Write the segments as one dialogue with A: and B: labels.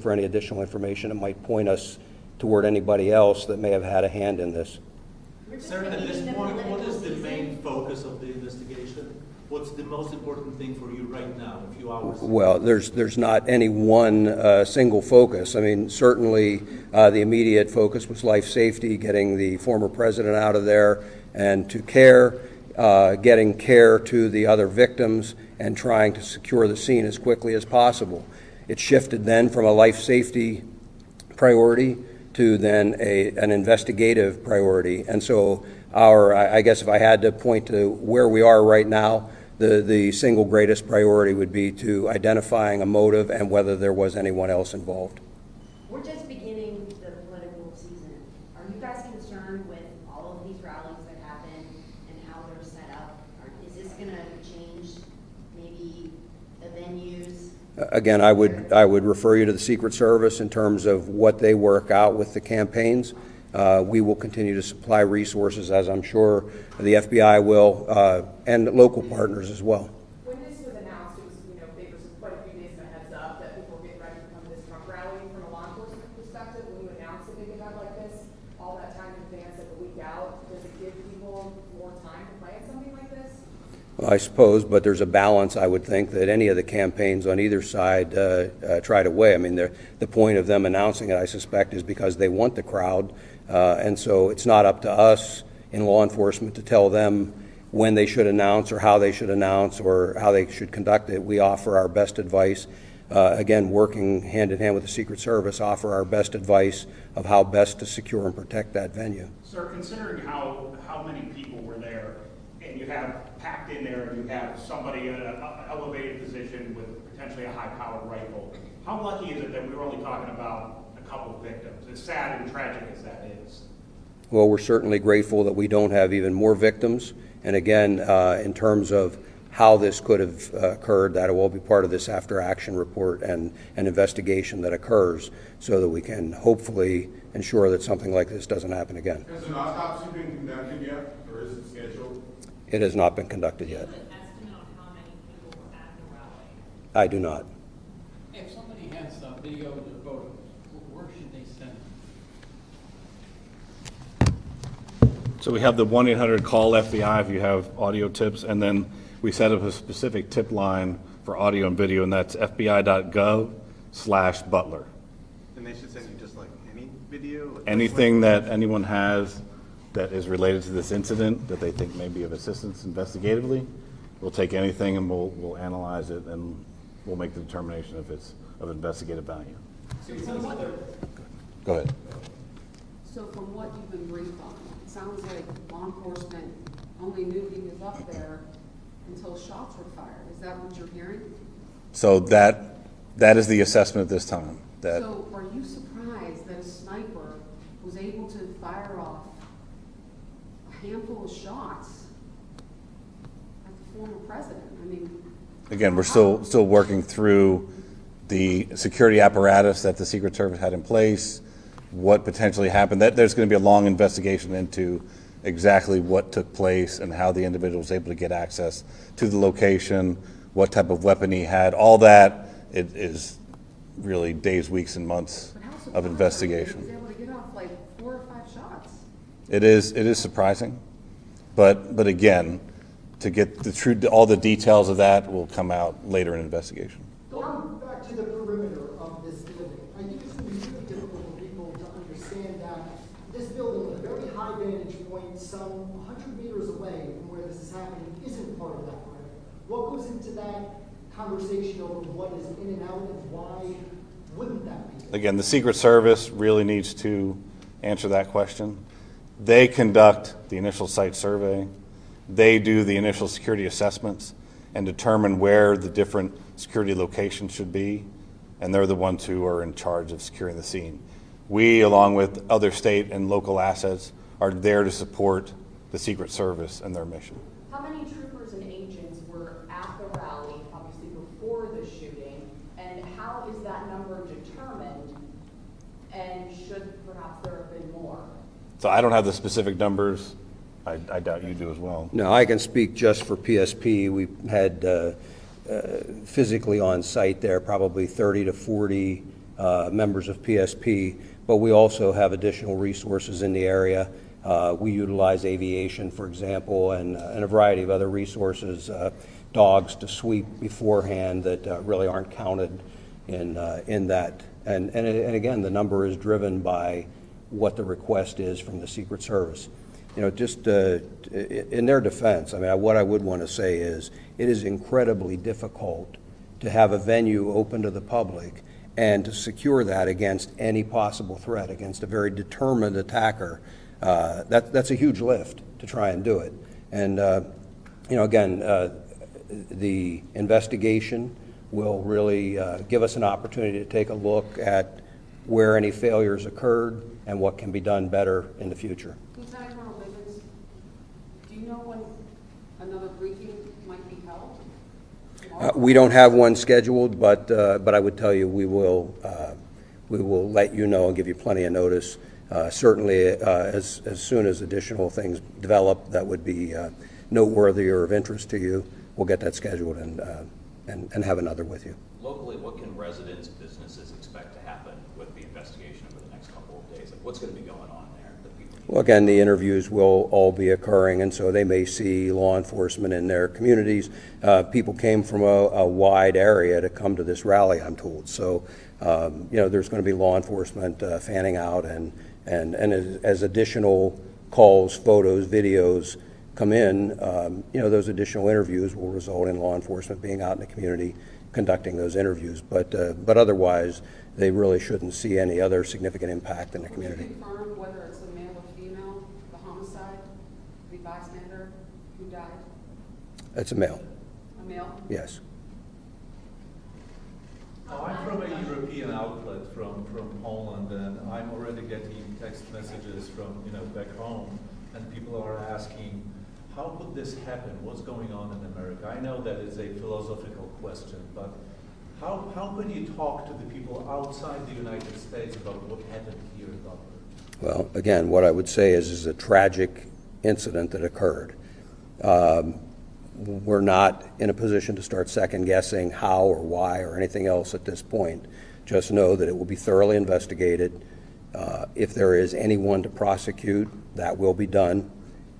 A: for any additional information that might point us toward anybody else that may have had a hand in this.
B: Sir, at this point, what is the main focus of the investigation? What's the most important thing for you right now, a few hours?
A: Well, there's not any one single focus. I mean, certainly the immediate focus was life safety, getting the former president out of there and to care, getting care to the other victims, and trying to secure the scene as quickly as possible. It shifted then from a life safety priority to then an investigative priority. And so I guess if I had to point to where we are right now, the single greatest priority would be to identifying a motive and whether there was anyone else involved.
C: We're just beginning the political season. Are you guys concerned with all of these rallies that happen and how they're set up? Is this going to change maybe the venues?
A: Again, I would refer you to the Secret Service in terms of what they work out with the campaigns. We will continue to supply resources, as I'm sure the FBI will, and local partners as well.
D: When this was announced, it was, there was quite a few days of a heads up that people were getting ready to come to this Trump rally. From a law enforcement perspective, when you announce a big event like this, all that time in advance, like a week out, does it give people more time to plan something like this?
A: Well, I suppose, but there's a balance, I would think, that any of the campaigns on either side try to weigh. I mean, the point of them announcing it, I suspect, is because they want the crowd. And so it's not up to us in law enforcement to tell them when they should announce or how they should announce or how they should conduct it. We offer our best advice, again, working hand in hand with the Secret Service, offer our best advice of how best to secure and protect that venue.
E: Sir, considering how many people were there, and you have packed in there, and you have somebody in an elevated position with potentially a high-powered rifle, how lucky is it that we were only talking about a couple of victims, as sad and tragic as that is?
A: Well, we're certainly grateful that we don't have even more victims. And again, in terms of how this could have occurred, that will be part of this after-action report and an investigation that occurs so that we can hopefully ensure that something like this doesn't happen again.
F: Has an autopsy been conducted yet, or is it scheduled?
A: It has not been conducted yet.
G: Do you have an estimate on how many people were at the rally?
A: I do not.
H: If somebody has videos or photos, where should they send them?
I: So we have the 1-800 call FBI if you have audio tips, and then we set up a specific tip line for audio and video, and that's fbi.gov/Butler.
J: And they should send you just like any video? Like
I: Anything that anyone has that is related to this incident that they think may be of assistance investigatively, we'll take anything and we'll analyze it and we'll make the determination if it's of investigative value. Go ahead.
K: So from what you've been briefed on, it sounds like law enforcement only knew he was up there until shots were fired. Is that what you're hearing?
I: So that is the assessment at this time.
K: So are you surprised that a sniper was able to fire off a handful of shots at the former president? I mean,
I: Again, we're still working through the security apparatus that the Secret Service had in place, what potentially happened. There's going to be a long investigation into exactly what took place and how the individual was able to get access to the location, what type of weapon he had. All that it is really days, weeks, and months of investigation.
K: he was able to get off like 4 or 5 shots.
I: It is surprising, but again, to get all the details of that will come out later in investigation.
L: Going back to the perimeter of this building, I think it's going to be really difficult for people to understand that this building with a very high vantage point, some 100 meters away from where this is happening, isn't part of that perimeter. What goes into that conversation over what is in and out and why wouldn't that be?
I: Again, the Secret Service really needs to answer that question. They conduct the initial site survey. They do the initial security assessments and determine where the different security locations should be, and they're the ones who are in charge of securing the scene. We, along with other state and local assets, are there to support the Secret Service and their mission.
D: How many troopers and agents were at the rally, obviously before the shooting, and how is that number determined, and should perhaps there have been more?
I: So I don't have the specific numbers. I doubt you do as well.
A: No, I can speak just for PSP. We had physically on site there probably 30 to 40 members of PSP, but we also have additional resources in the area. We utilize aviation, for example, and a variety of other resources, dogs to sweep beforehand that really aren't counted in that. And again, the number is driven by what the request is from the Secret Service. You know, just in their defense, I mean, what I would want to say is it is incredibly difficult to have a venue open to the public and to secure that against any possible threat, against a very determined attacker. That's a huge lift to try and do it. And, you know, again, the investigation will really give us an opportunity to take a look at where any failures occurred and what can be done better in the future.
K: Lieutenant Colonel Bivens, do you know when another briefing might be held?
A: We don't have one scheduled, but I would tell you we will let you know and give you plenty of notice. Certainly, as soon as additional things develop that would be noteworthy or of interest to you, we'll get that scheduled and have another with you.
M: Locally, what can residents, businesses expect to happen with the investigation over the next couple of days? Like, what's going to be going on there that people need?
A: Well, again, the interviews will all be occurring, and so they may see law enforcement in their communities. People came from a wide area to come to this rally, I'm told. So, you know, there's going to be law enforcement fanning out, and as additional calls, photos, videos come in, you know, those additional interviews will result in law enforcement being out in the community conducting those interviews. But otherwise, they really shouldn't see any other significant impact in the community.
K: Can you confirm whether it's a male or female, the homicide, the bystander who died?
A: It's a male,
K: A male?
A: yes.
B: I'm from a European outlet from Poland, and I'm already getting text messages from, you know, back home, and people are asking, how could this happen? What's going on in America? I know that is a philosophical question, but how can you talk to the people outside the United States about what happened here in Dublin?
A: Well, again, what I would say is a tragic incident that occurred. We're not in a position to start second-guessing how or why or anything else at this point. Just know that it will be thoroughly investigated. If there is anyone to prosecute, that will be done,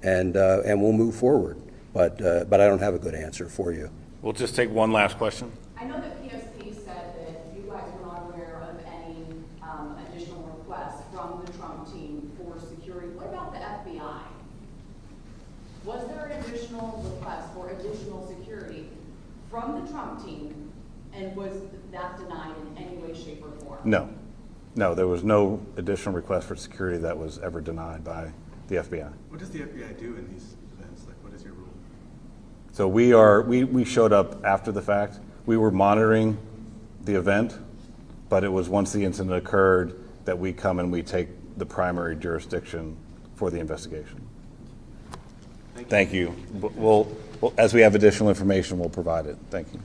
A: and we'll move forward. But I don't have a good answer for you.
I: We'll just take one last question.
D: I know that PSP said that you guys were not aware of any additional requests from the Trump team for security. What about the FBI? Was there an additional request for additional security from the Trump team, and was that denied in any way, shape, or form?
I: No. No, there was no additional request for security that was ever denied by the FBI.
J: What does the FBI do in these events? Like, what is your rule?
I: So we showed up after the fact. We were monitoring the event, but it was once the incident occurred that we come and we take the primary jurisdiction for the investigation. Thank you. We'll, as we have additional information, we'll provide it. Thank you.